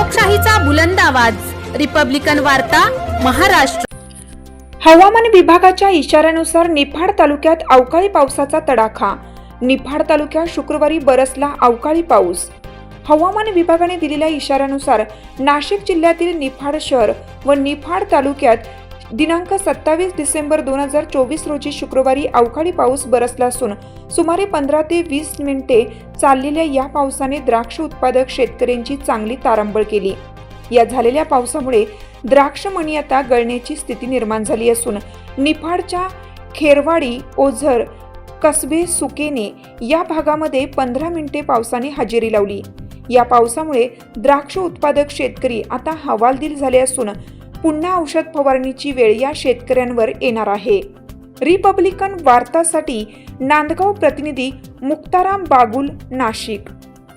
लोकशाहीचा बुलंद आवाज, रिपब्लिकन वार्ता, महाराष्ट्र। हवामान विभागाच्या इशाऱ्यानुसार निफाड तालुक्यात अवकाळी पावसाचा तडाखा। निफाड तालुक्यात शुक्रवारी बरसला अवकाळी पाऊस। हवामान विभागाने दिलेल्या इशाऱ्यानुसार नाशिक जिल्ह्यातील निफाड शहर व निफाड तालुक्यात दिनांक 27 डिसेंबर 2024 रोजी शुक्रवारी अवकाळी पाऊस बरसला असून सुमारे 15 ते 20 मिनिटे चाललेल्या या पावसाने द्राक्ष उत्पादक शेतकऱ्यांची चांगली तारांबळ केली। या झालेल्या पावसामुळे द्राक्ष मणी आता गळण्याची स्थिती निर्माण झाली असून निफाडच्या खेरवाडी, ओझर, कसबे, सुकेने या भागामध्ये 15 मिनिटे पावसाने हजेरी लावली। या पावसामुळे द्राक्ष उत्पादक शेतकरी आता हवालदिल झाले असून पुन्हा औषध फवारणीची वेळ या शेतकऱ्यांवर येणार आहे। रिपब्लिकन वार्तासाठी नांदगाव प्रतिनिधी मुक्ताराम बागुल, नाशिक।